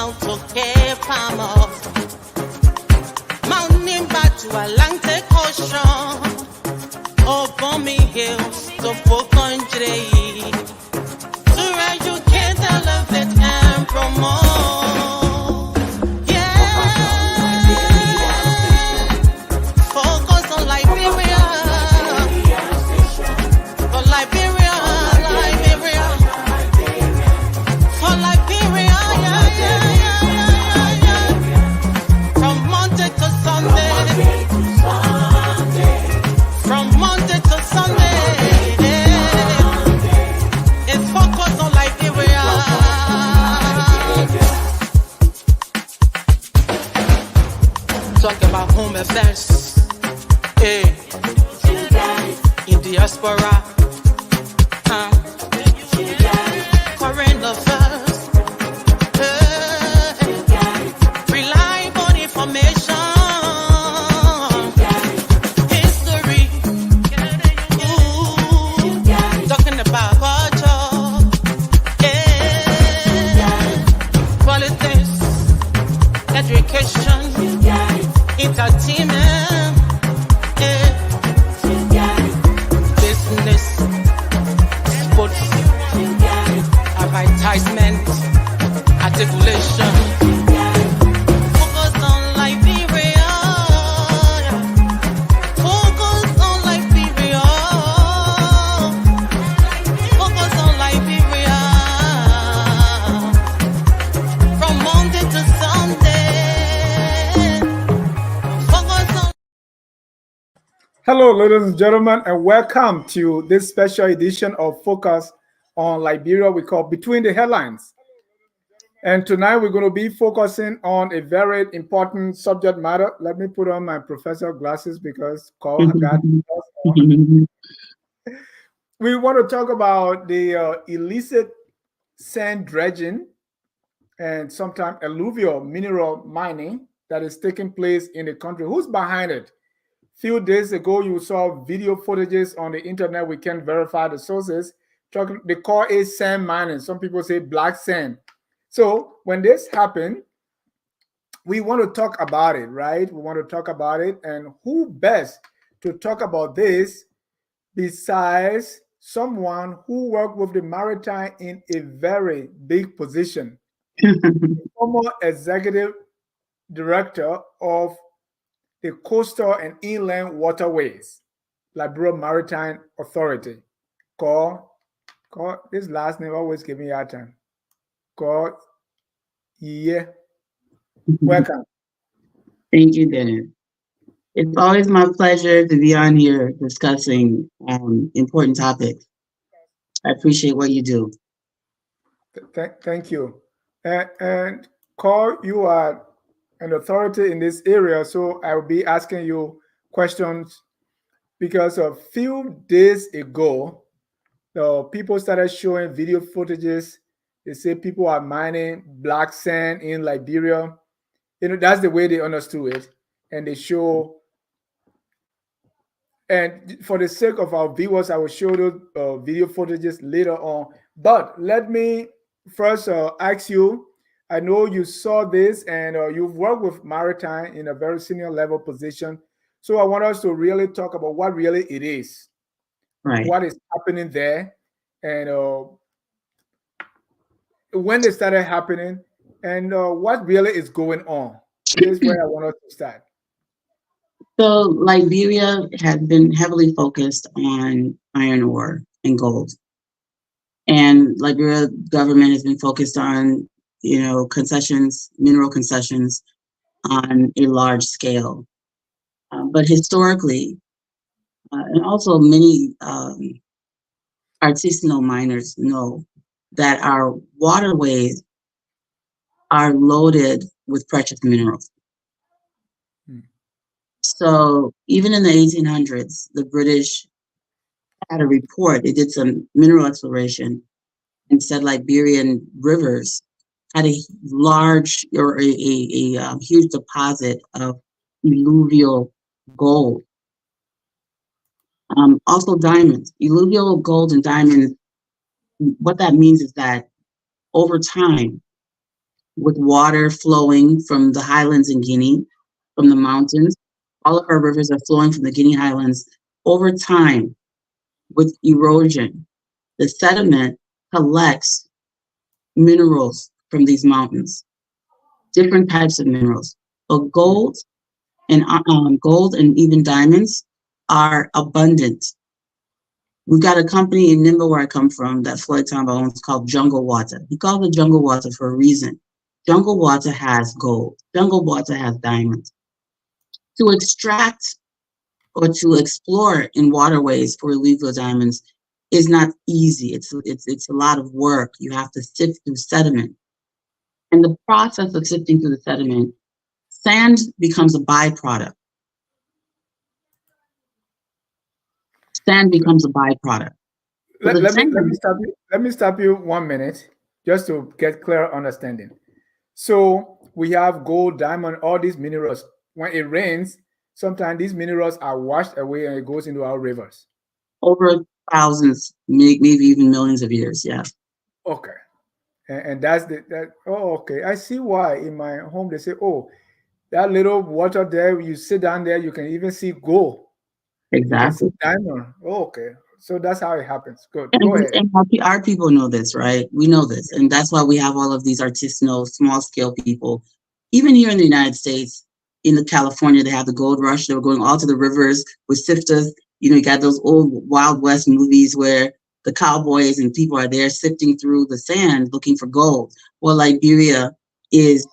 down to Cape Palmas, mountain back to Atlantic Ocean, Obomi Hills to Country, to educate, elevate, and promote. Yeah, focus on Liberia, for Liberia, Liberia, for Liberia, yeah. From Monday to Sunday, from Monday to Sunday, it's focus on Liberia. Talk about home affairs, hey, in diaspora, current affairs, hey, reliable information, history, ooh, talking about culture, yeah, politics, education, entertainment, business, sports, advertisement, articulation. Focus on Liberia. Focus on Liberia. Focus on Liberia. From Monday to Sunday. Focus on. Hello, ladies and gentlemen, and welcome to this special edition of Focus on Liberia we call Between the Headlines. And tonight we're going to be focusing on a very important subject matter. Let me put on my professor glasses because Cole got us on. We want to talk about the illicit sand dredging and sometimes alluvial mineral mining that is taking place in the country. Who's behind it? Few days ago, you saw video footages on the internet. We can't verify the sources. They call it sand mining. Some people say black sand. So when this happened, we want to talk about it, right? We want to talk about it. And who best to talk about this besides someone who worked with the maritime in a very big position? Former executive director of the Coastal and Inland Waterways, Liberia Maritime Authority. Call, this last name always give me a hard time. Call, yeah. Welcome. Thank you, Dennis. It's always my pleasure to be on here discussing important topics. I appreciate what you do. Thank you. And Call, you are an authority in this area, so I will be asking you questions because a few days ago, people started showing video footages. They say people are mining black sand in Liberia. You know, that's the way they understood it. And they show, and for the sake of our viewers, I will show those video footages later on. But let me first ask you, I know you saw this and you've worked with maritime in a very senior level position. So I want us to really talk about what really it is, Right. What is happening there, and when they started happening, and what really is going on. This is where I want us to start. So Liberia has been heavily focused on iron ore and gold. And Liberia government has been focused on, concessions, mineral concessions on a large scale. But historically, and also many artisanal miners know that our waterways are loaded with precious minerals. So even in the 1800s, the British had a report. They did some mineral exploration and said Liberian rivers had a large or a huge deposit of alluvial gold. Also diamonds, alluvial gold and diamonds. What that means is that over time, with water flowing from the highlands in Guinea, from the mountains. All of our rivers are flowing from the Guinea highlands. Over time, with erosion, the sediment collects minerals from these mountains, different types of minerals. But gold and even diamonds are abundant. We've got a company in Nimba where I come from that Floyd Tamba owns called Jungle Water. He calls it Jungle Water for a reason. Jungle Water has gold. Jungle Water has diamonds. To extract or to explore in waterways for alluvial diamonds is not easy. It's a lot of work. You have to sift through sediment. In the process of sifting through the sediment, sand becomes a byproduct. Sand becomes a byproduct. So the sand, let me stop you 1 minute just to get clear understanding. So we have gold, diamond, all these minerals. When it rains, sometimes these minerals are washed away and it goes into our rivers. over thousands, maybe even millions of years. Yeah. Okay. And that's that. Oh, okay. I see why in my home they say, oh, that little water there, you sit down there, you can even see gold. You can see Exactly. diamond. Oh, okay. So that's how it happens. Good. Go And, ahead. and our people know this, right? We know this. And that's why we have all of these artisanal, small scale people. Even here in the United States, in the California, they have the gold rush. They were going all to the rivers with sifters. You got those old Wild West movies where the cowboys and people are there sifting through the sand looking for gold. Well, Liberia is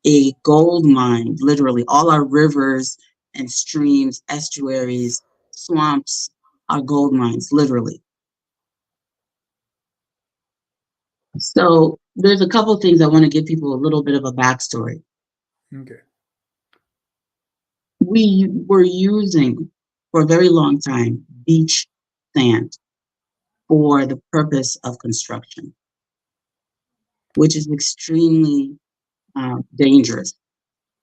a gold mine, literally. All our rivers and streams, estuaries, swamps are gold mines, literally. So there's a couple of things I want to give people a little bit of a backstory. Okay. We were using for a very long time beach sand for the purpose of construction, which is extremely dangerous.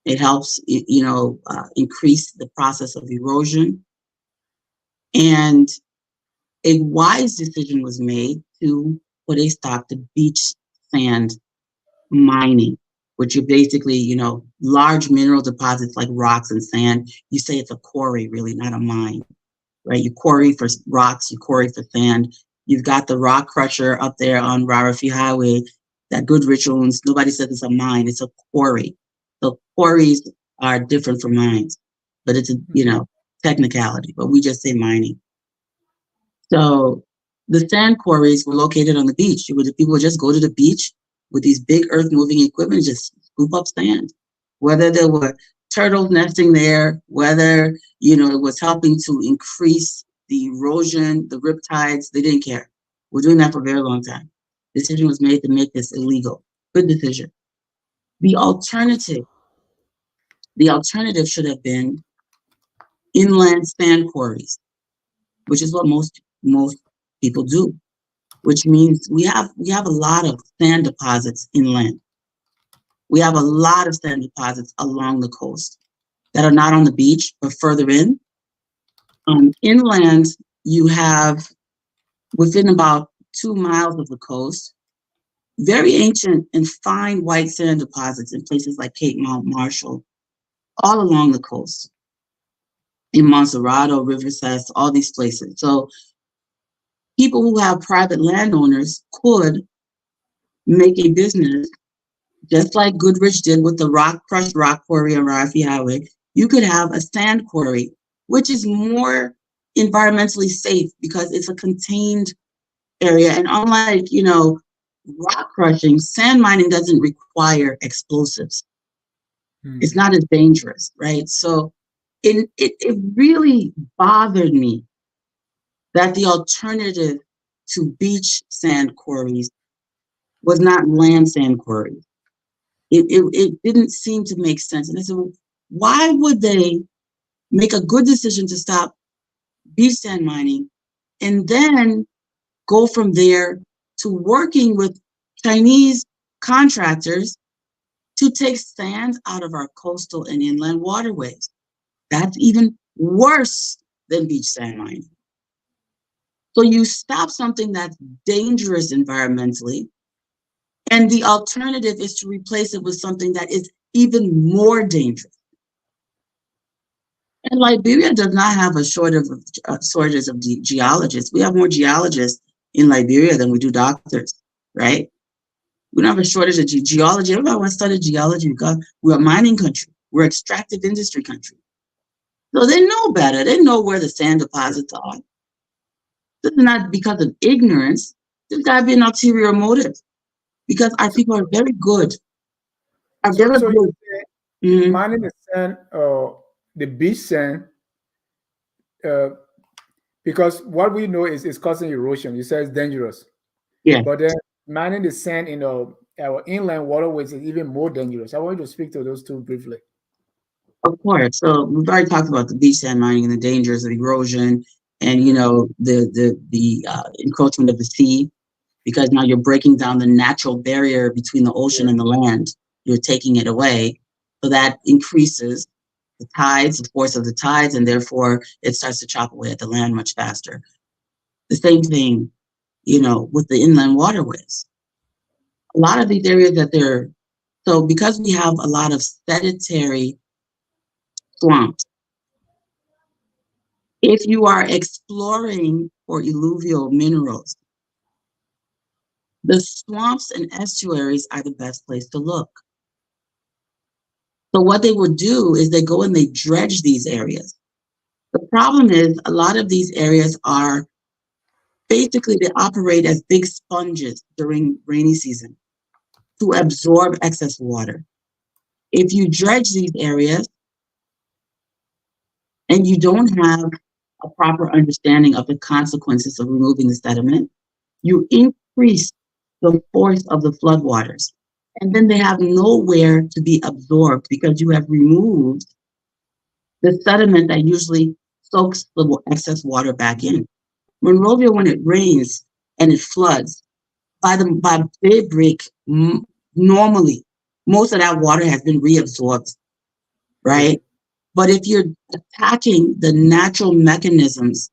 It helps, increase the process of erosion. And a wise decision was made to put a stop to beach sand mining, which are basically, large mineral deposits like rocks and sand. You say it's a quarry, really, not a mine, right? You quarry for rocks, you quarry for sand. You've got the rock crusher up there on Rarafi Highway that Goodrich owns. Nobody says it's a mine, it's a quarry. So quarries are different from mines, but it's a, technicality, but we just say mining. So the sand quarries were located on the beach. People would just go to the beach with these big earth moving equipment, just scoop up sand. Whether there were turtles nesting there, whether, it was helping to increase the erosion, the riptides, they didn't care. We're doing that for a very long time. Decision was made to make this illegal. Good decision. The alternative should have been inland sand quarries, which is what most people do, which means we have a lot of sand deposits inland. We have a lot of sand deposits along the coast that are not on the beach, but further in. Inland, you have, within about 2 miles of the coast, very ancient and fine white sand deposits in places like Cape Mount Marshall, all along the coast, in Monserrato, Riverside, all these places. So people who have private landowners could make a business, just like Goodrich did with the crushed rock quarry on Rarafi Highway. You could have a sand quarry, which is more environmentally safe because it's a contained area. And unlike, rock crushing, sand mining doesn't require explosives. It's not as dangerous, right? So it really bothered me that the alternative to beach sand quarries was not land sand quarries. It didn't seem to make sense. And I said, well, why would they make a good decision to stop beach sand mining and then go from there to working with Chinese contractors to take sand out of our coastal and inland waterways? That's even worse than beach sand mining. So you stop something that's dangerous environmentally, And the alternative is to replace it with something that is even more dangerous. And Liberia does not have a shortage of geologists. We have more geologists in Liberia than we do doctors, right? We don't have a shortage of geology. Everybody wants to study geology because we're a mining country. We're an extractive industry country. So they know better. They know where the sand deposits are. This is not because of ignorance. There's got to be an ulterior motive because our people are very good. Are very So good. mining the sand, the beach sand, uh, because what we know is it's causing erosion. You say it's dangerous. Yeah, But then mining the sand in our inland waterways is even more dangerous. I want you to speak to those two briefly. of course. So we've already talked about the beach sand mining and the dangers of erosion and the encroachment of the sea, because now you're breaking down the natural barrier between the ocean and the land. You're taking it away. So that increases the tides, the force of the tides, and therefore it starts to chop away at the land much faster. The same thing, with the inland waterways. A lot of these areas so because we have a lot of sedentary swamps, if you are exploring for alluvial minerals, the swamps and estuaries are the best place to look. So what they will do is they go and they dredge these areas. The problem is a lot of these areas are basically they operate as big sponges during rainy season to absorb excess water. If you dredge these areas and you don't have a proper understanding of the consequences of removing the sediment, you increase the force of the floodwaters. And then they have nowhere to be absorbed because you have removed the sediment that usually soaks the excess water back in. Monrovia, when it rains and it floods, by daybreak, normally most of that water has been reabsorbed, right? But if you're attacking the natural mechanisms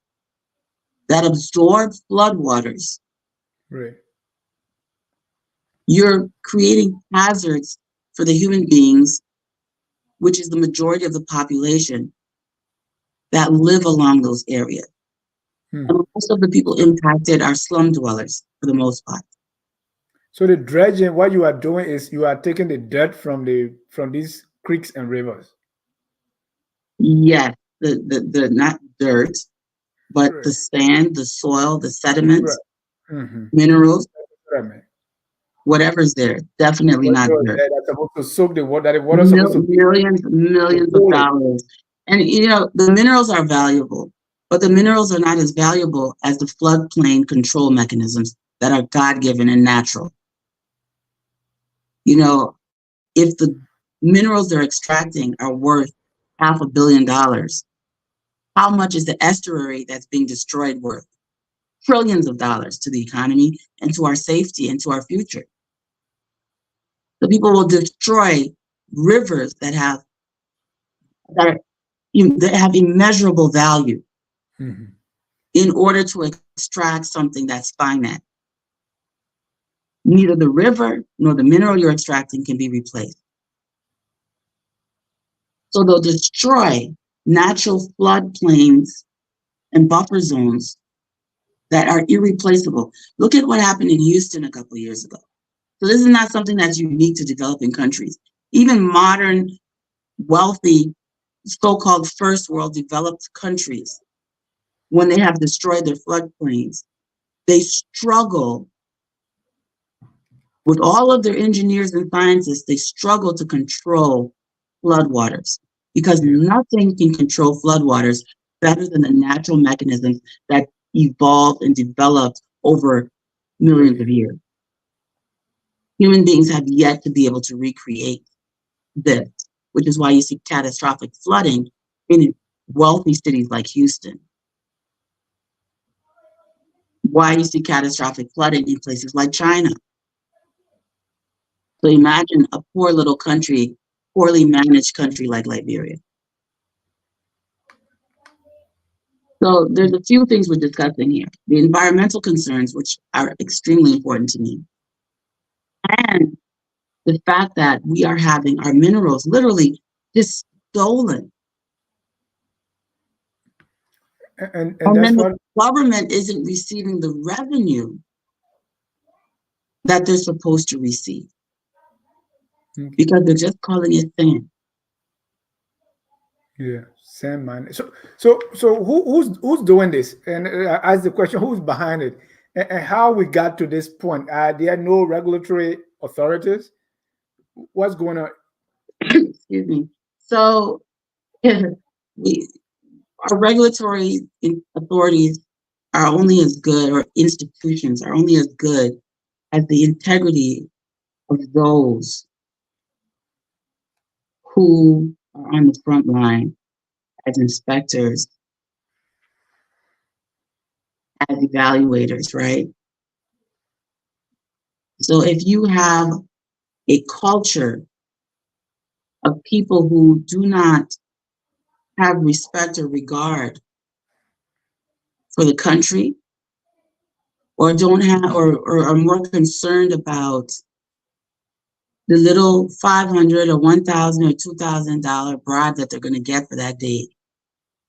that absorb floodwaters, Right. you're creating hazards for the human beings, which is the majority of the population that live along those areas. And most of the people impacted are slum dwellers for the most part. So the dredging, what you are doing is you are taking the dirt from these creeks and rivers. Yes, the not dirt, but the sand, the soil, the sediments, minerals, whatever's there, definitely not dirt. That's supposed to soak the water. The water is supposed to Millions of dollars. And the minerals are valuable, but the minerals are not as valuable as the floodplain control mechanisms that are God-given and natural. If the minerals they're extracting are worth $500 million, how much is the estuary that's being destroyed worth? Trillions of dollars to the economy and to our safety and to our future. The people will destroy rivers that have immeasurable value in order to extract something that's finite. Neither the river nor the mineral you're extracting can be replaced. So they'll destroy natural floodplains and buffer zones that are irreplaceable. Look at what happened in Houston a couple of years ago. So this is not something that's unique to developing countries. Even modern, wealthy, so-called first world developed countries, when they have destroyed their floodplains, they struggle with all of their engineers and scientists, they struggle to control floodwaters because nothing can control floodwaters better than the natural mechanisms that evolved and developed over millions of years. Human beings have yet to be able to recreate this, which is why you see catastrophic flooding in wealthy cities like Houston. Why you see catastrophic flooding in places like China. So imagine a poor little country, poorly managed country like Liberia. So there's a few things we're discussing here. The environmental concerns, which are extremely important to me. And the fact that we are having our minerals literally just stolen. And And that's then what. the government isn't receiving the revenue that they're supposed to receive because they're just calling it sand. Yeah, sand mine. So who's doing this? And ask the question, who's behind it, and how we got to this point? There are no regulatory authorities. What's going on? Excuse me. So we, our regulatory authorities are only as good, or institutions are only as good as the integrity of those who are on the front line as inspectors, as evaluators, right? So if you have a culture of people who do not have respect or regard for the country, or don't have, or are more concerned about the little 500 or 1,000 or $2,000 bribe that they're going to get for that day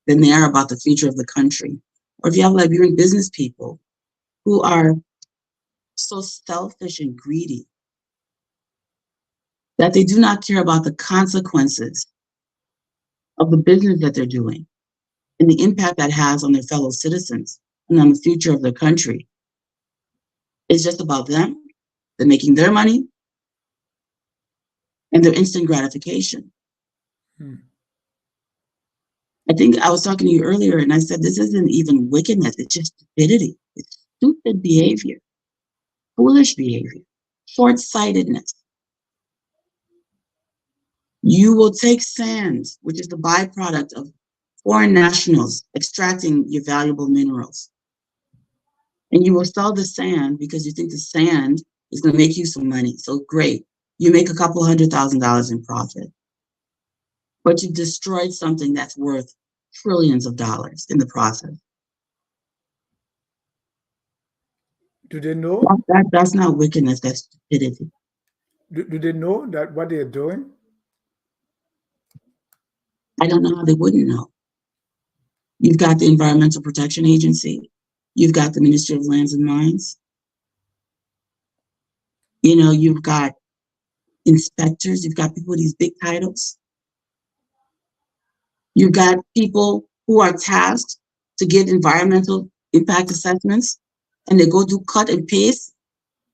than they are about the future of the country. Or if you have Liberian business people who are so selfish and greedy that they do not care about the consequences of the business that they're doing and the impact that has on their fellow citizens and on the future of their country. It's just about them. They're making their money and their instant gratification. I think I was talking to you earlier and I said, this isn't even wickedness. It's just stupidity. It's stupid behavior, foolish behavior, short-sightedness. You will take sand, which is the byproduct of foreign nationals extracting your valuable minerals. And you will sell the sand because you think the sand is going to make you some money. So great. You make a couple $100,000 in profit. But you destroyed something that's worth trillions of dollars in the process. Do they know? That's not wickedness, that's stupidity. Do they know that what they're doing? I don't know how they wouldn't know. You've got the Environmental Protection Agency. You've got the Ministry of Lands and Mines. You know, you've got inspectors. You've got people with these big titles. You've got people who are tasked to give environmental impact assessments, and they go do cut and paste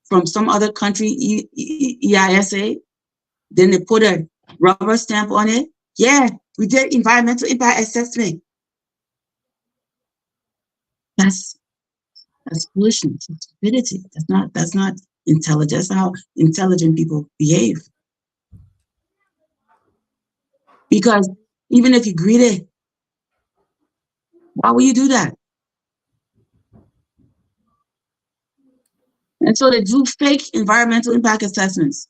from some other country, EISA. Then they put a rubber stamp on it. Yeah, we did environmental impact assessment. That's foolishness. That's stupidity. That's not intelligent. That's how intelligent people behave. Because even if you greedy, why would you do that? And so they do fake environmental impact assessments.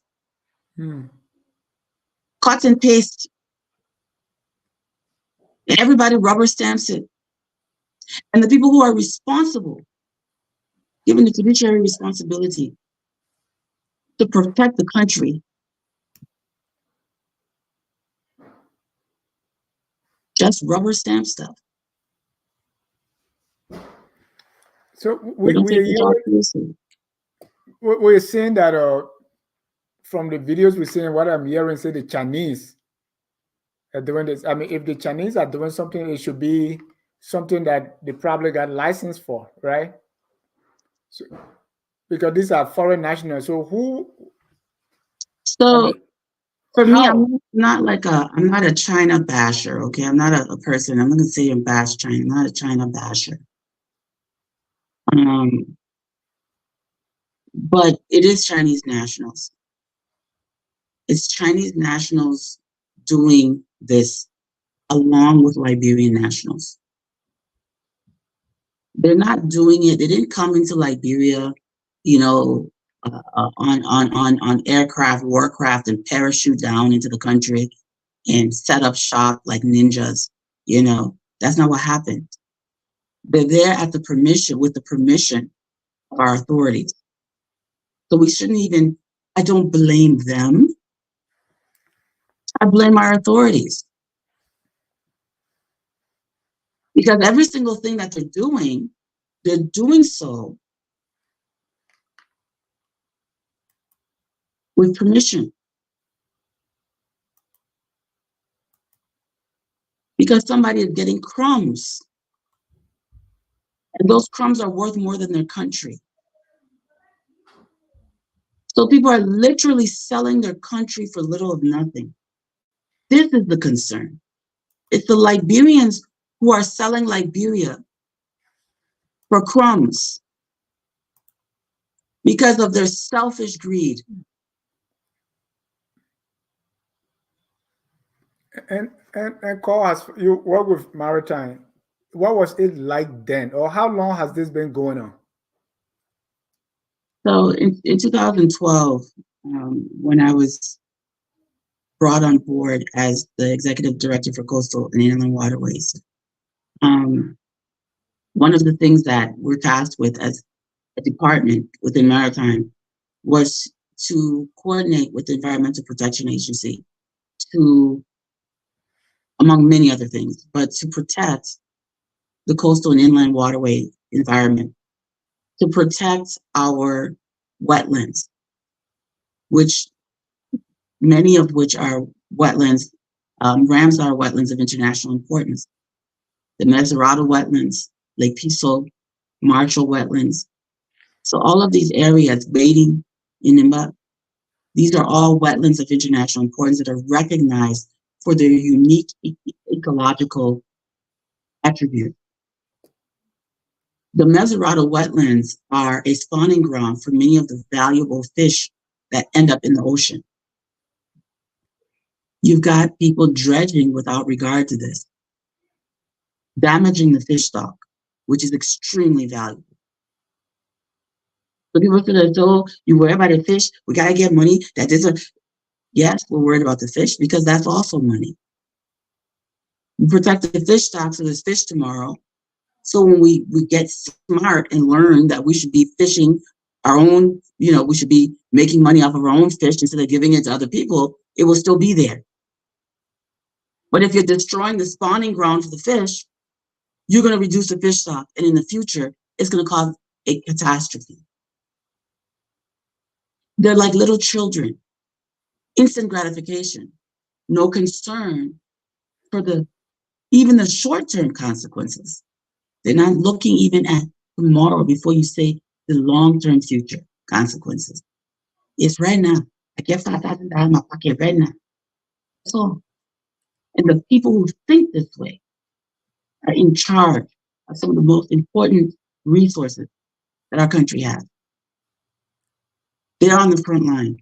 Cut and paste. Everybody rubber stamps it. And the people who are responsible, given the fiduciary responsibility to protect the country, just rubber stamp stuff. So we're seeing that from the videos we're seeing, what I'm hearing, say the Chinese are doing this. I mean, if the Chinese are doing something, it should be something that they probably got license for, right? So, because these are foreign nationals. So who? So I mean, for me, how? I'm not a China basher. Okay, I'm not a person. I'm not gonna say I'm bash China. I'm not a China basher. But it is Chinese nationals. It's Chinese nationals doing this along with Liberian nationals. They're not doing it. They didn't come into Liberia, you know, on aircraft, warcraft, and parachute down into the country and set up shop like ninjas. You know, that's not what happened. They're there with the permission of our authorities. So we shouldn't even I don't blame them. I blame our authorities. Because every single thing that they're doing so with permission. Because somebody is getting crumbs. And those crumbs are worth more than their country. So people are literally selling their country for little of nothing. This is the concern. It's the Liberians who are selling Liberia for crumbs because of their selfish greed. And Cole, as you work with maritime, what was it like then, or how long has this been going on? So in 2012, when I was brought on board as the executive director for coastal and inland waterways, one of the things that we're tasked with as a department within maritime was to coordinate with the Environmental Protection Agency to, among many other things, but to protect the coastal and inland waterway environment, to protect our wetlands, which many of which are wetlands, Ramsar wetlands of international importance, the Mesurado wetlands, Lake Piso, Marshall wetlands. So all of these areas, Wading, Inimba, these are all wetlands of international importance that are recognized for their unique ecological attributes. The Mesurado wetlands are a spawning ground for many of the valuable fish that end up in the ocean. You've got people dredging without regard to this, damaging the fish stock, which is extremely valuable. So people say, oh, you worry about the fish, we gotta get money. Yes, we're worried about the fish because that's also money. We protect the fish stock so there's fish tomorrow. So when we get smart and learn that we should be fishing our own, we should be making money off of our own fish instead of giving it to other people, it will still be there. But if you're destroying the spawning ground for the fish, you're going to reduce the fish stock. And in the future, it's going to cause a catastrophe. They're like little children, instant gratification, no concern for even the short-term consequences. They're not looking even at tomorrow before you say the long-term future consequences. It's right now. I get $5,000 in my pocket right now. So, and the people who think this way are in charge of some of the most important resources that our country has. They're on the front line.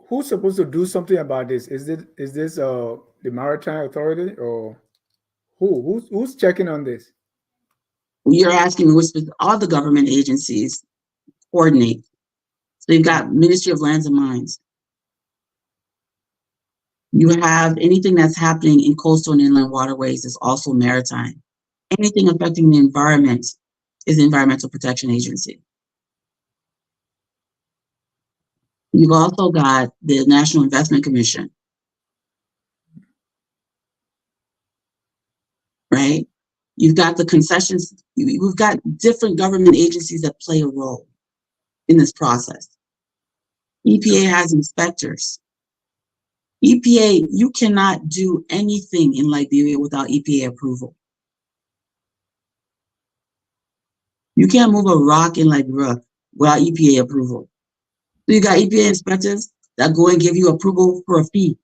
Who's supposed to do something about this? Is this the Maritime Authority, or who's checking on this? You're asking which all the government agencies coordinate. So you've got Ministry of Lands and Mines. You have anything that's happening in coastal and inland waterways is also maritime. Anything affecting the environment is the Environmental Protection Agency. You've also got the National Investment Commission, right? You've got the concessions. We've got different government agencies that play a role in this process. EPA has inspectors. EPA, you cannot do anything in Liberia without EPA approval. You can't move a rock in Liberia without EPA approval. So you got EPA inspectors that go and give you approval for a fee.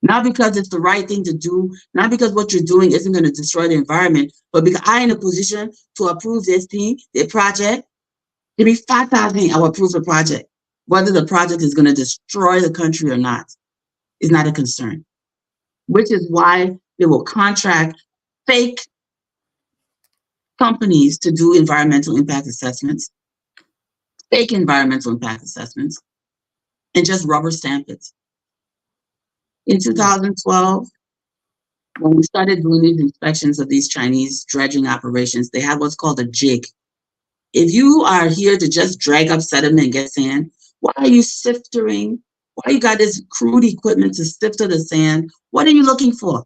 Not because it's the right thing to do, not because what you're doing isn't going to destroy the environment, but because I'm in a position to approve this thing, the project. Give me $5,000, I will approve the project. Whether the project is going to destroy the country or not is not a concern, which is why they will contract fake companies to do environmental impact assessments, fake environmental impact assessments, and just rubber stamp it. In 2012, when we started doing these inspections of these Chinese dredging operations, they had what's called a jig. If you are here to just drag up sediment and get sand, why are you siftering? Why you got this crude equipment to sift to the sand? What are you looking for?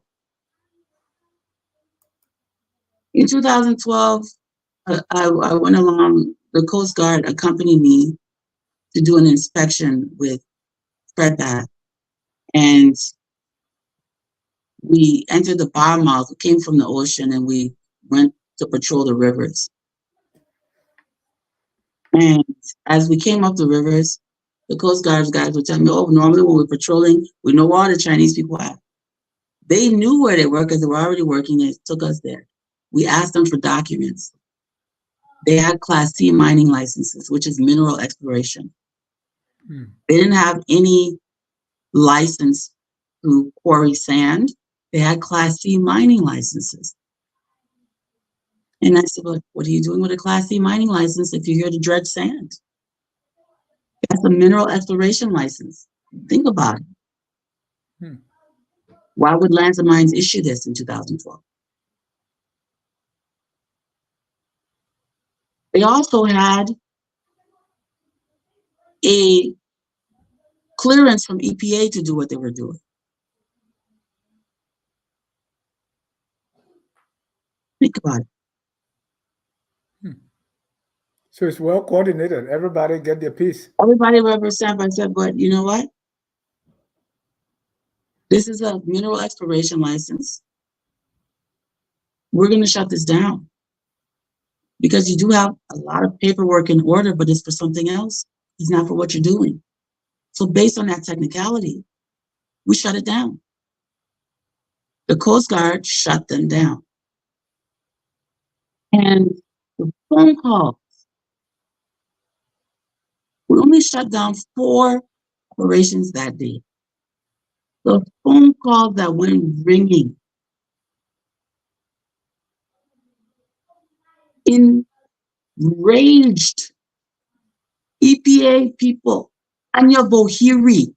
In 2012, I went along, the Coast Guard accompanied me to do an inspection with Fred Bath. And we entered the bottom mouth, we came from the ocean, and we went to patrol the rivers. And as we came up the rivers, the Coast Guard guys would tell me, oh, normally when we're patrolling, we know where all the Chinese people are. They knew where they were because they were already working. They took us there. We asked them for documents. They had Class C mining licenses, which is mineral exploration. They didn't have any license to quarry sand. They had Class C mining licenses. And I said, well, what are you doing with a Class C mining license if you're here to dredge sand? That's a mineral exploration license. Think about it. Why would Lands and Mines issue this in 2012? They also had a clearance from EPA to do what they were doing. Think about it. So it's well coordinated. Everybody get their piece. Everybody represent, but I said, but you know what? This is a mineral exploration license. We're going to shut this down because you do have a lot of paperwork in order, but it's for something else. It's not for what you're doing. So based on that technicality, we shut it down. The Coast Guard shut them down. And the phone call, we only shut down 4 operations that day. The phone calls that went ringing, enraged EPA people, Anya Bohiri,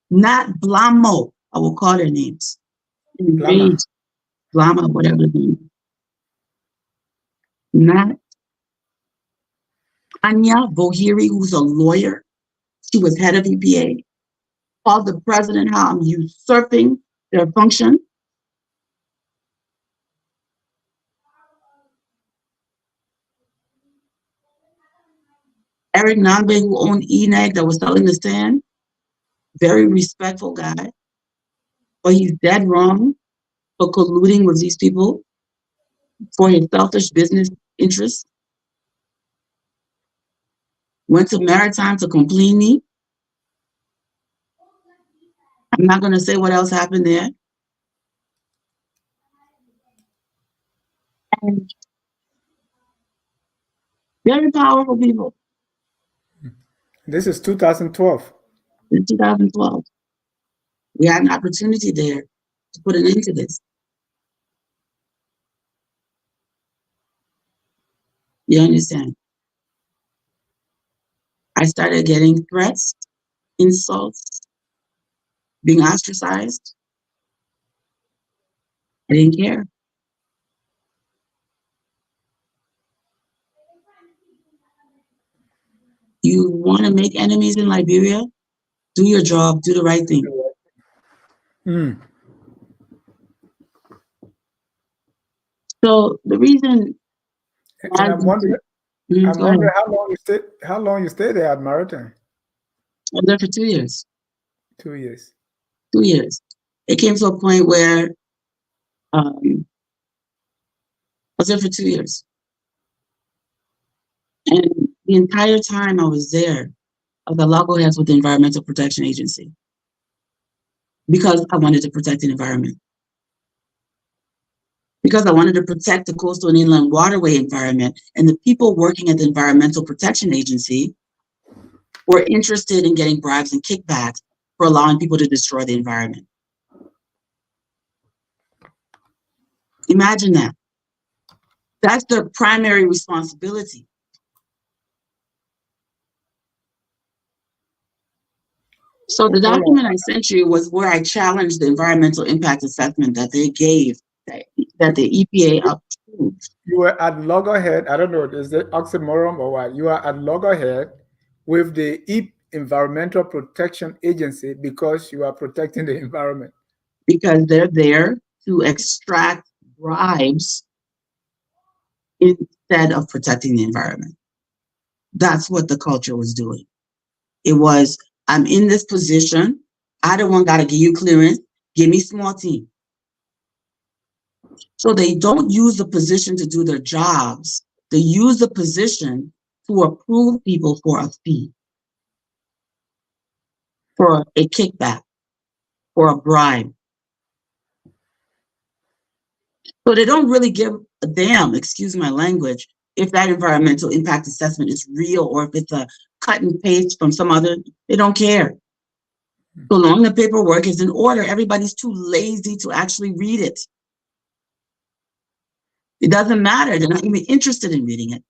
Nat Blamo, I will call their names. Enraged, Blama, whatever the name. Nat Anya Bohiri, who's a lawyer, she was head of EPA, called the president how I'm usurping their function. Eric Nambe, who owned ENAG that was selling the sand, very respectful guy, but he's dead wrong for colluding with these people for his selfish business interests. Went to Maritime to complain me. I'm not going to say what else happened there. And very powerful people. This is 2012. In 2012. We had an opportunity there to put an end to this. You understand? I started getting threats, insults, being ostracized. I didn't care. You want to make enemies in Liberia? Do your job, do the right thing. So the reason, and I'm wondering how long you stayed there at Maritime? I was there for 2 years. 2 years. 2 years. It came to a point where I was there for 2 years. And the entire time I was there, I was at loggerheads with the Environmental Protection Agency because I wanted to protect the environment. Because I wanted to protect the coastal and inland waterway environment, and the people working at the Environmental Protection Agency were interested in getting bribes and kickbacks for allowing people to destroy the environment. Imagine that. That's their primary responsibility. So the document I sent you was where I challenged the environmental impact assessment that they gave, that the EPA You were at loggerhead. I don't know, is it oxymoron or what? You are at loggerhead with the Environmental Protection Agency because you are protecting the environment. Because they're there to extract bribes instead of protecting the environment. That's what the culture was doing. It was, I'm in this position. I don't want gotta give you clearance. Give me small team. So they don't use the position to do their jobs. They use the position to approve people for a fee, for a kickback, for a bribe. So they don't really give a damn, excuse my language, if that environmental impact assessment is real or if it's a cut and paste from some other, they don't care. So long the paperwork is in order, everybody's too lazy to actually read it. It doesn't matter. They're not even interested in reading it.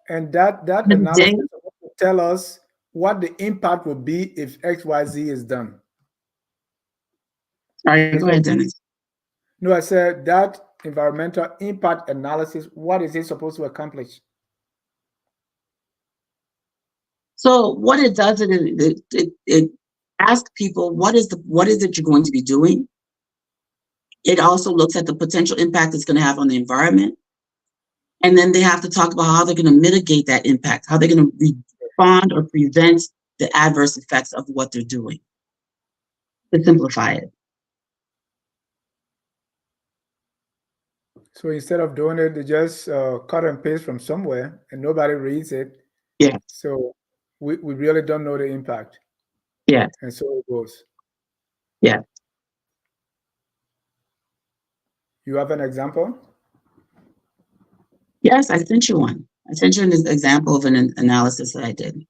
And that analysis will tell us what the impact will be if XYZ is done. Sorry, go ahead, Dennis. No, I said that environmental impact analysis, what is it supposed to accomplish? So what it does is it asks people, what is it you're going to be doing? It also looks at the potential impact it's going to have on the environment. And then they have to talk about how they're going to mitigate that impact, how they're going to respond or prevent the adverse effects of what they're doing, to simplify it. So instead of doing it, they just cut and paste from somewhere and nobody reads it. Yeah. So we really don't know the impact. Yeah. And so it goes. Yeah. You have an example? Yes, I sent you one. I sent you an example of an analysis that I did.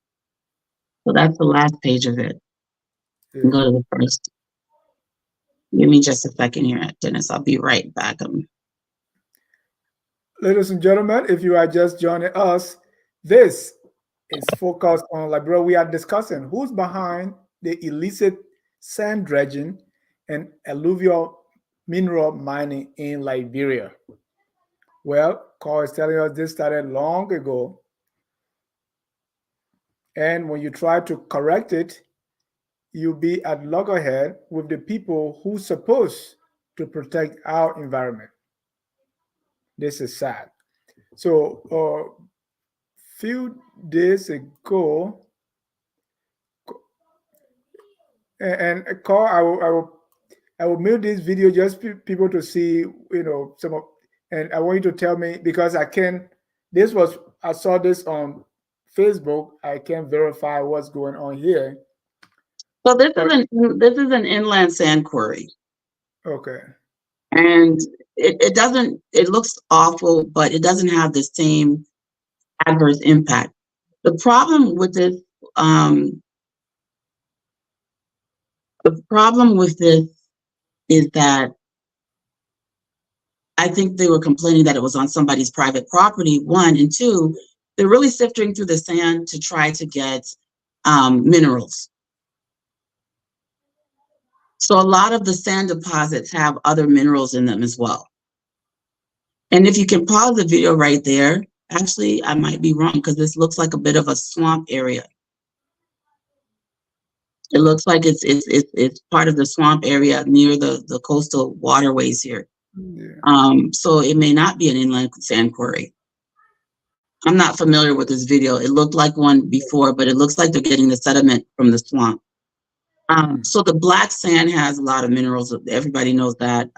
So that's the last page of it. Yeah. Go to the first. Give me just a second here, Dennis. I'll be right back. Ladies and gentlemen, if you are just joining us, this is focused on Liberia. We are discussing who's behind the illicit sand dredging and alluvial mineral mining in Liberia. Well, Carl is telling us this started long ago. And when you try to correct it, you'll be at loggerhead with the people who's supposed to protect our environment. This is sad. So a few days ago, and Carl, I will make this video just people to see, some of, and I want you to tell me, because I saw this on Facebook. I can't verify what's going on here. So this is an inland sand quarry. Okay. And it looks awful, but it doesn't have the same adverse impact. The problem with this, is that I think they were complaining that it was on somebody's private property, one, and two, they're really sifting through the sand to try to get minerals. So a lot of the sand deposits have other minerals in them as well. And if you can pause the video right there, actually, I might be wrong because this looks like a bit of a swamp area. It looks like it's part of the swamp area near the coastal waterways here. Yeah. So it may not be an inland sand quarry. I'm not familiar with this video. It looked like one before, but it looks like they're getting the sediment from the swamp. So the black sand has a lot of minerals. Everybody knows that.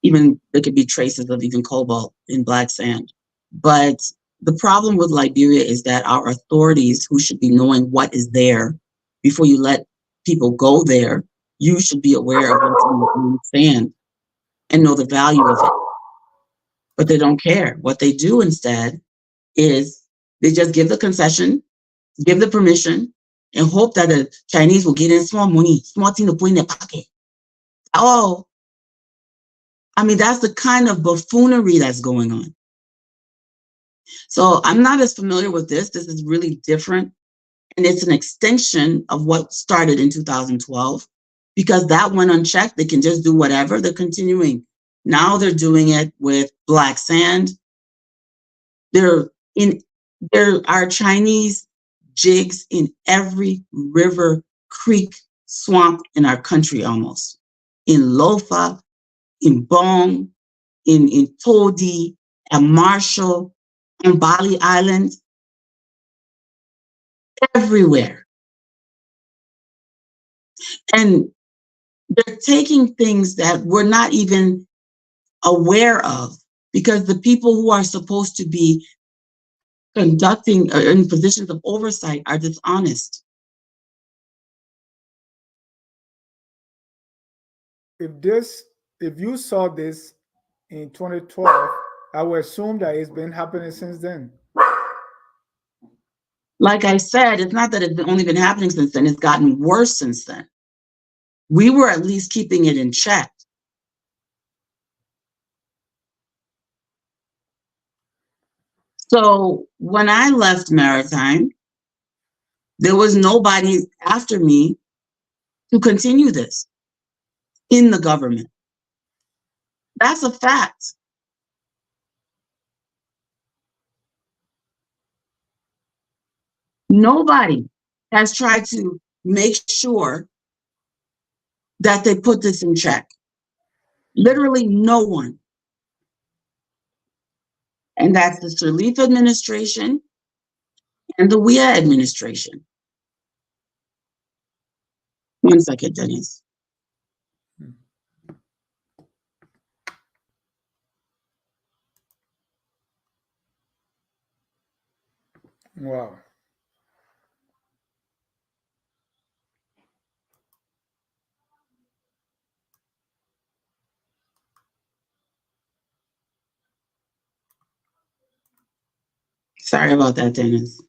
Even there could be traces of even cobalt in black sand. But the problem with Liberia is that our authorities, who should be knowing what is there before you let people go there, you should be aware of what's in the sand and know the value of it. But they don't care. What they do instead is they just give the concession, give the permission, and hope that the Chinese will get in small money, small thing to put in their pocket. Oh, I mean, that's the kind of buffoonery that's going on. So I'm not as familiar with this. This is really different. And it's an extension of what started in 2012, because that went unchecked. They can just do whatever. They're continuing Now they're doing it with black sand. There are Chinese jigs in every river, creek, swamp in our country almost. In Lofa, in Bong, in Todi, and Marshall, on Bali Island, everywhere. And they're taking things that we're not even aware of, because the people who are supposed to be conducting or in positions of oversight are dishonest. If you saw this in 2012, I would assume that it's been happening since then. Like I said, it's not that it's only been happening since then, it's gotten worse since then. We were at least keeping it in check. So when I left Maritime, there was nobody after me to continue this in the government. That's a fact. Nobody has tried to make sure that they put this in check. Literally no one. And that's the Sirleaf administration and the WIA administration. One second, Dennis. Wow. Sorry about that, Dennis.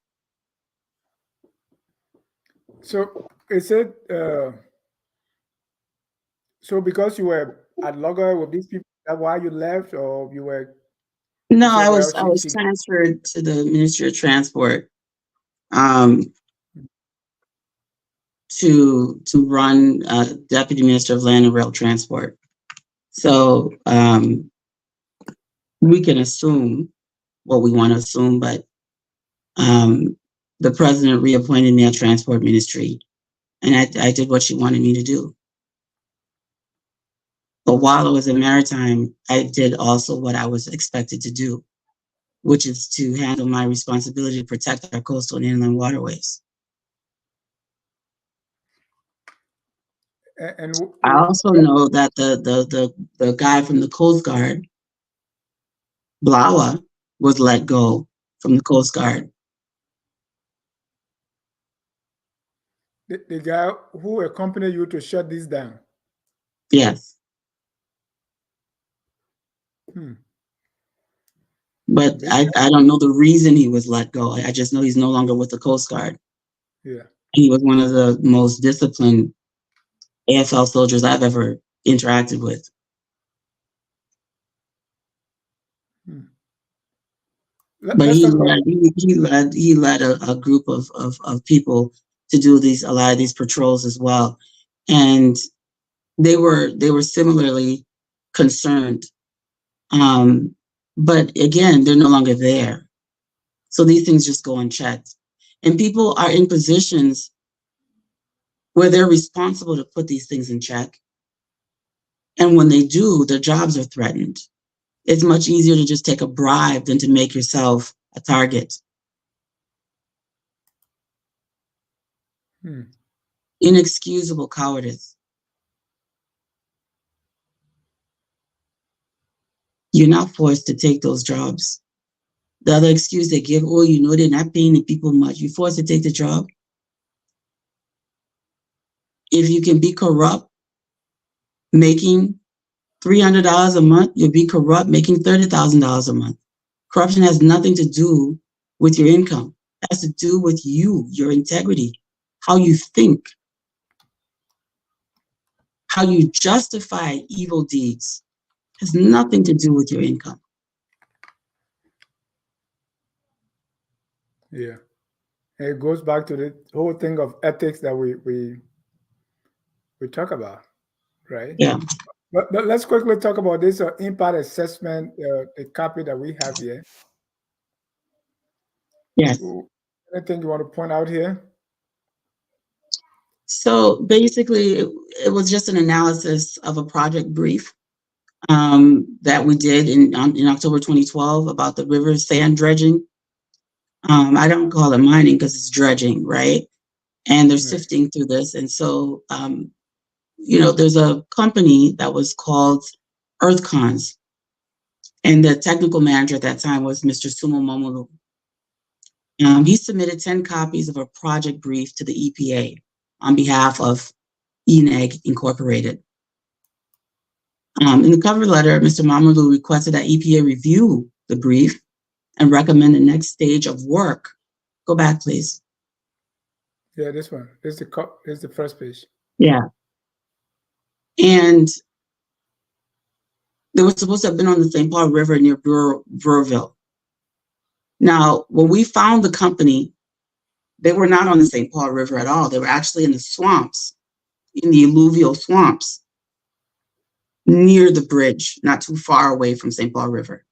So is it so because you were at Logger with these people, that why you left, or you were? No, You said, I well, was she transferred to the Ministry of Transport um, to run Deputy Minister of Land and Rail Transport. So we can assume what we want to assume, but the president reappointed me at Transport Ministry, and I did what she wanted me to do. But while I was in Maritime, I did also what I was expected to do, which is to handle my responsibility to protect our coastal and inland waterways. and I also know that the guy from the Coast Guard, Blawa, was let go from the Coast Guard. the guy who accompanied you to shut this down. Yes. Hmm. But I don't know the reason he was let go. I just know he's no longer with the Coast Guard. Yeah. He was one of the most disciplined AFL soldiers I've ever interacted with. Hmm. But he led a group of people to do a lot of these patrols as well, and they were similarly concerned. But again, they're no longer there, so these things just go unchecked, and people are in positions where they're responsible to put these things in check. And when they do, their jobs are threatened. It's much easier to just take a bribe than to make yourself a target. Hmm. Inexcusable cowardice. You're not forced to take those jobs. The other excuse they give, oh, they're not paying the people much. You're forced to take the job. If you can be corrupt, making $300 a month, you'll be corrupt, making $30,000 a month. Corruption has nothing to do with your income. It has to do with you, your integrity, how you think, how you justify evil deeds. It has nothing to do with your income. Yeah. It goes back to the whole thing of ethics that we talk about, right? Yeah. But let's quickly talk about this impact assessment, the copy that we have here. Yes. Anything you want to point out here? So basically, it was just an analysis of a project brief that we did in October 2012 about the river sand dredging. I don't call it mining because it's dredging, right? And they're sifting through this. And so, there's a company that was called EarthCons, and the technical manager at that time was Mr. Sumo Momolu. He submitted 10 copies of a project brief to the EPA on behalf of ENEG Incorporated. In the cover letter, Mr. Momolu requested that EPA review the brief and recommend the next stage of work. Go back, please. Yeah, this one. This is the first page. Yeah. And they were supposed to have been on the St. Paul River near Burrville. Now, when we found the company, they were not on the St. Paul River at all. They were actually in the swamps, in the alluvial swamps, near the bridge, not too far away from St. Paul River.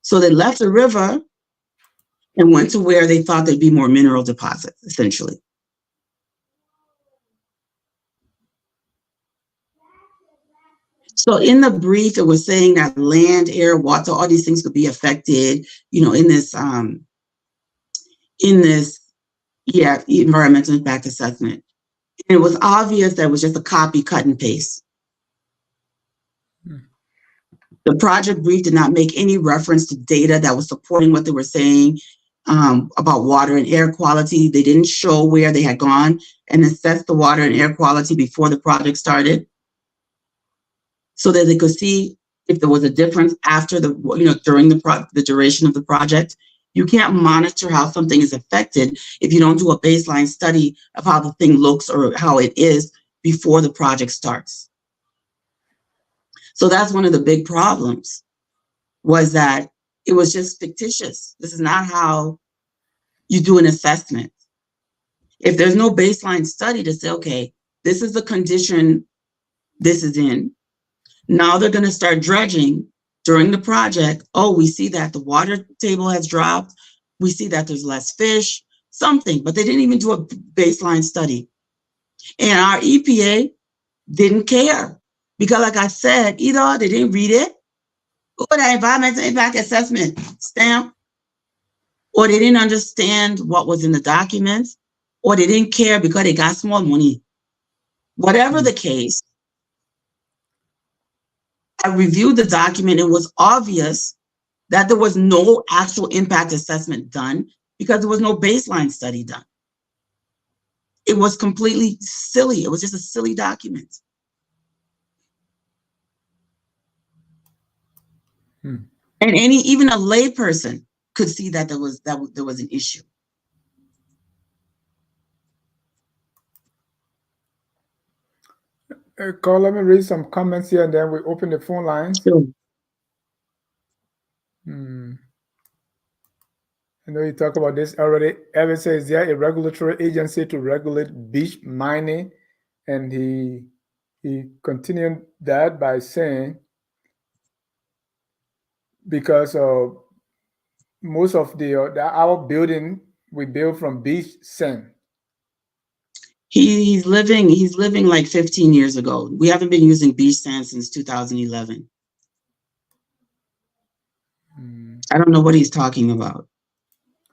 So they left the river and went to where they thought there'd be more mineral deposits, essentially. So in the brief, it was saying that land, air, water, all these things could be affected, in this environmental impact assessment. And it was obvious that it was just a copy, cut, and paste. The project brief did not make any reference to data that was supporting what they were saying about water and air quality. They didn't show where they had gone and assessed the water and air quality before the project started, so that they could see if there was a difference after during the duration of the project. You can't monitor how something is affected if you don't do a baseline study of how the thing looks or how it is before the project starts. So that's one of the big problems, was that it was just fictitious. This is not how you do an assessment. If there's no baseline study to say, okay, this is the condition this is in. Now they're going to start dredging during the project. Oh, we see that the water table has dropped. We see that there's less fish, something, but they didn't even do a baseline study. And our EPA didn't care because, like I said, either they didn't read it, or the environmental impact assessment stamp, or they didn't understand what was in the documents, or they didn't care because they got small money. Whatever the case, I reviewed the document. It was obvious that there was no actual impact assessment done because there was no baseline study done. It was completely silly. It was just a silly document. And even a layperson could see that there was an issue. Carl, let me read some comments here and then we open the phone lines. Sure. I know you talk about this already. Evan says, is there a regulatory agency to regulate beach mining? And he continued that by saying, because most of our building we build from beach sand. He's living like 15 years ago. We haven't been using beach sand since 2011. I don't know what he's talking about.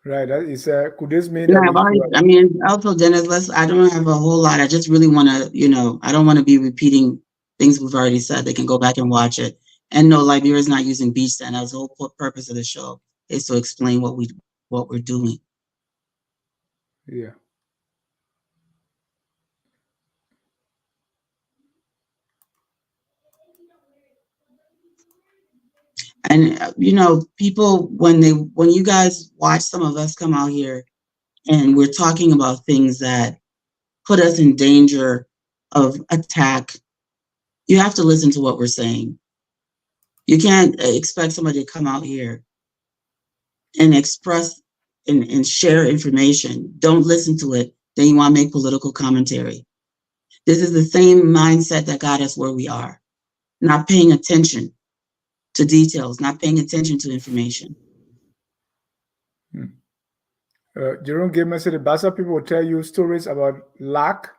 Right. That is, could this mean that I mean, also, Dennis, I don't have a whole lot. I just really want to, I don't want to be repeating things we've already said. They can go back and watch it. And no, Liberia is not using beach sand. That was the whole purpose of the show, is to explain what we're doing. Yeah. And people, when you guys watch some of us come out here and we're talking about things that put us in danger of attack, you have to listen to what we're saying. You can't expect somebody to come out here and express and share information. Don't listen to it. Then you want to make political commentary. This is the same mindset that got us where we are. Not paying attention to details, not paying attention to information. Jerome Gamer said the Bassa people will tell you stories about lack.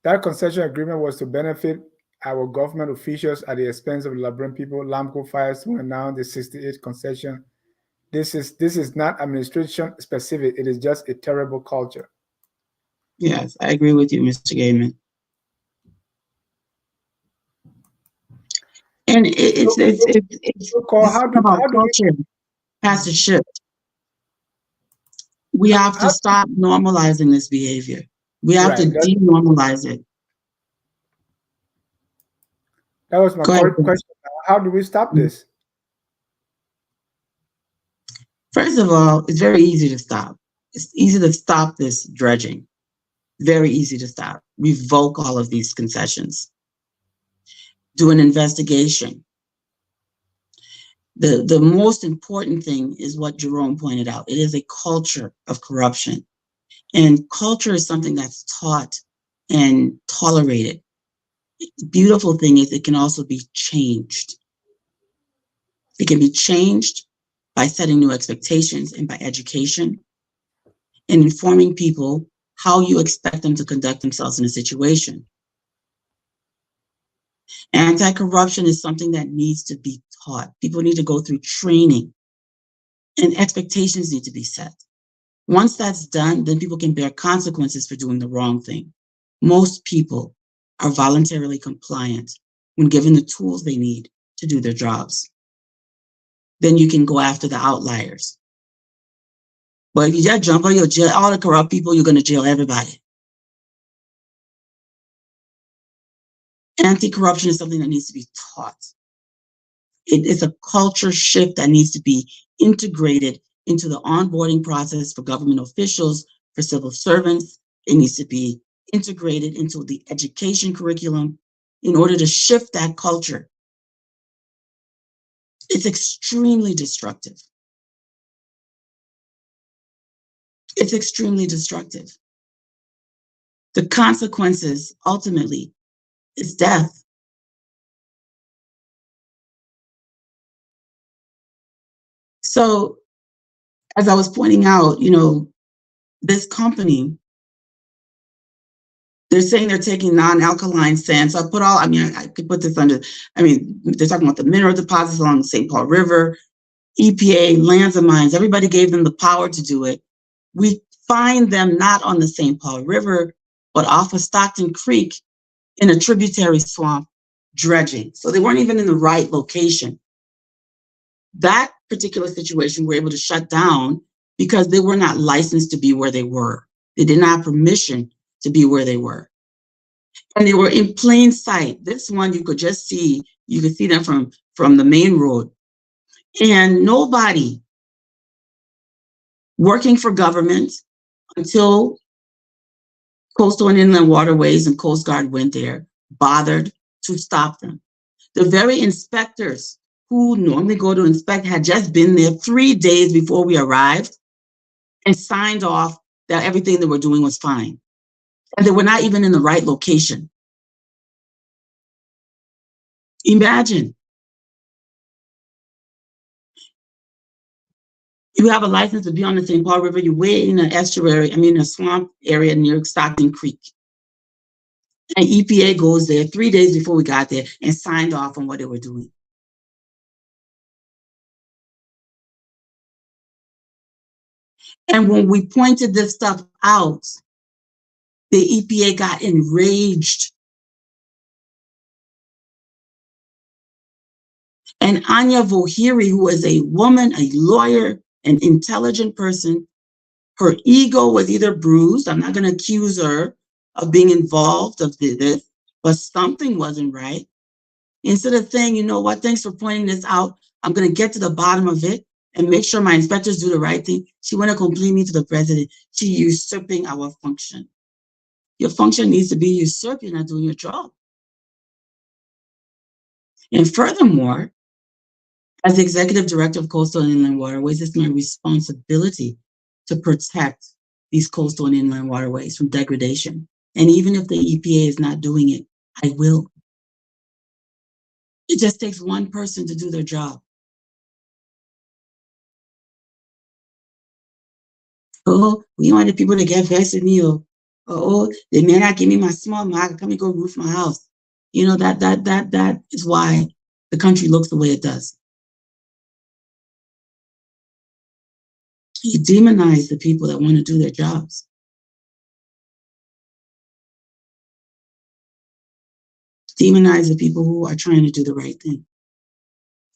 That concession agreement was to benefit our government officials at the expense of the Liberian people. Lamco fires were now the 68th concession. This is not administration specific. It is just a terrible culture. Yes, I agree with you, Mr. Gaiman. And it's about culture has to shift. We have to stop normalizing this behavior. We have to denormalize it. That was my question. How do we stop this? First of all, it's very easy to stop. It's easy to stop this dredging. Very easy to stop. Revoke all of these concessions. Do an investigation. The most important thing is what Jerome pointed out. It is a culture of corruption. And culture is something that's taught and tolerated. The beautiful thing is it can also be changed. It can be changed by setting new expectations and by education and informing people how you expect them to conduct themselves in a situation. Anti-corruption is something that needs to be taught. People need to go through training and expectations need to be set. Once that's done, then people can bear consequences for doing the wrong thing. Most people are voluntarily compliant when given the tools they need to do their jobs. Then you can go after the outliers. But if you just jump on your jail, all the corrupt people, you're going to jail everybody. Anti-corruption is something that needs to be taught. It is a culture shift that needs to be integrated into the onboarding process for government officials, for civil servants. It needs to be integrated into the education curriculum in order to shift that culture. It's extremely destructive. It's extremely destructive. The consequences, ultimately, is death. So, as I was pointing out, this company, they're saying they're taking non-alkaline sand. So I could put this under, they're talking about the mineral deposits along the St. Paul River, EPA, lands and mines. Everybody gave them the power to do it. We find them not on the St. Paul River, but off of Stockton Creek in a tributary swamp, dredging. So they weren't even in the right location. That particular situation we're able to shut down because they were not licensed to be where they were. They did not have permission to be where they were. And they were in plain sight. This one you could just see, you could see them from the main road. And nobody working for government until Coastal and Inland Waterways and Coast Guard went there, bothered to stop them. The very inspectors who normally go to inspect had just been there 3 days before we arrived and signed off that everything they were doing was fine. And they were not even in the right location. Imagine. You have a license to be on the St. Paul River, you're way in an estuary, a swamp area near Stockton Creek. And EPA goes there 3 days before we got there and signed off on what they were doing. And when we pointed this stuff out, the EPA got enraged. And Anya Vohiri, who is a woman, a lawyer, an intelligent person, her ego was either bruised. I'm not going to accuse her of being involved of this, but something wasn't right. Instead of saying, you know what, thanks for pointing this out, I'm going to get to the bottom of it and make sure my inspectors do the right thing, she went to complain me to the president. She usurping our function. Your function needs to be usurped. You're not doing your job. And furthermore, as the executive director of Coastal and Inland Waterways, it's my responsibility to protect these coastal and inland waterways from degradation. And even if the EPA is not doing it, I will. It just takes one person to do their job. Oh, we want the people to get vexed with me. Oh, they may not give me my small mark. Come and go roof my house. You know, that is why the country looks the way it does. You demonize the people that want to do their jobs. Demonize the people who are trying to do the right thing.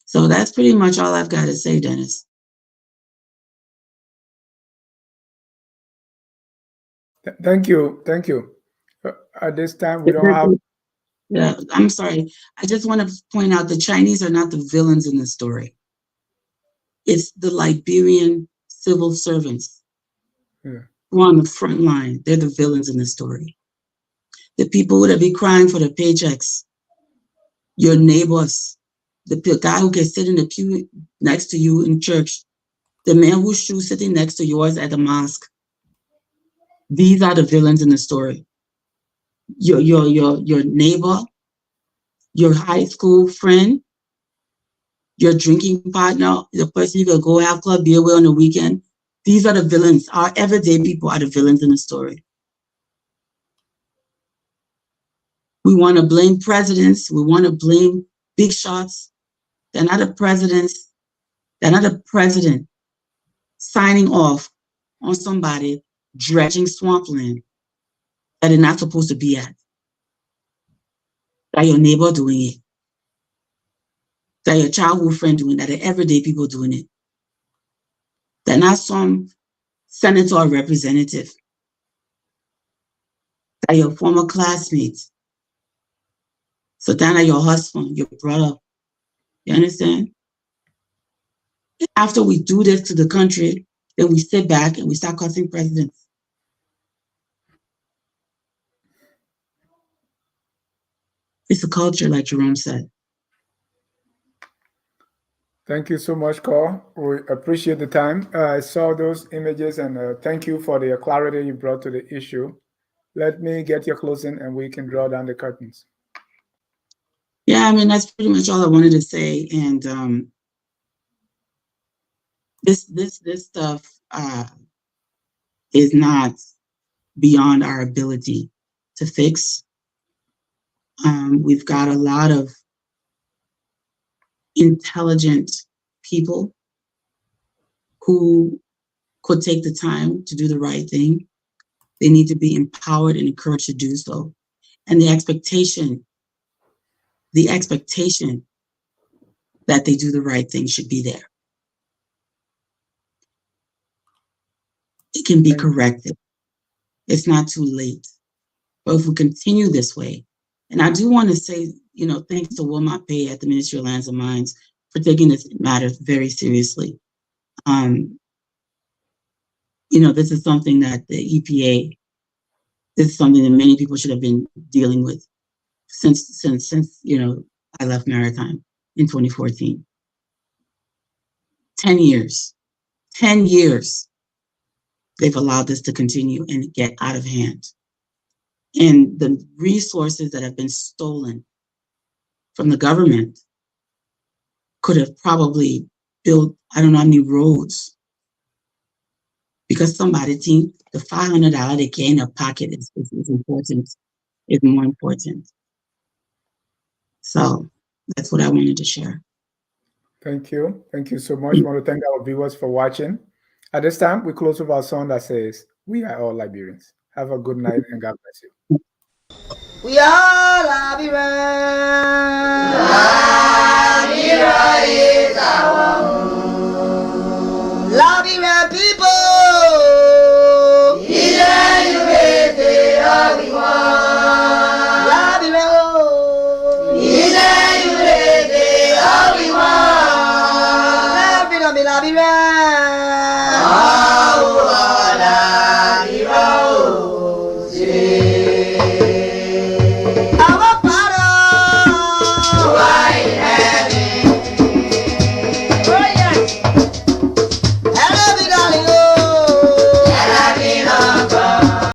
So that's pretty much all I've got to say, Dennis. Thank you. At this time, we don't have. Yeah, I'm sorry. I just want to point out the Chinese are not the villains in this story. It's the Liberian civil servants who are on the front line. They're the villains in the story. The people that be crying for the paychecks, your neighbors, the guy who can sit in the pew next to you in church, the man whose shoe sitting next to yours at the mosque. These are the villains in the story. Your neighbor, your high school friend, your drinking partner, the person you could go have club beer with on the weekend. These are the villains. Our everyday people are the villains in the story. We want to blame presidents. We want to blame big shots. They're not the presidents. They're not a president signing off on somebody dredging swampland that they're not supposed to be at. That your neighbor doing it. That your childhood friend doing it. That the everyday people doing it. They're not some senator or representative. That your former classmates. So then your husband, your brother. You understand? After we do this to the country, then we sit back and we start cussing presidents. It's a culture, like Jerome said. Thank you so much, Carl. We appreciate the time. I saw those images and thank you for the clarity you brought to the issue. Let me get your closing and we can draw down the curtains. Yeah, I mean, that's pretty much all I wanted to say. And this stuff is not beyond our ability to fix. We've got a lot of intelligent people who could take the time to do the right thing. They need to be empowered and encouraged to do so. And the expectation that they do the right thing should be there. It can be corrected. It's not too late. But if we continue this way, and I do want to say, thanks to Wilmot Pay at the Ministry of Lands and Mines for taking this matter very seriously. This is something that the EPA, this is something that many people should have been dealing with since I left Maritime in 2014. 10 years. 10 years they've allowed this to continue and get out of hand. And the resources that have been stolen from the government could have probably built, I don't know how many roads, because somebody think the $500 they get in their pocket is important, is more important. So that's what I wanted to share. Thank you. Thank you so much. I want to thank our viewers for watching. At this time, we close with our song that says, "We are all Liberians." Have a good night and God bless you. We are Liberians.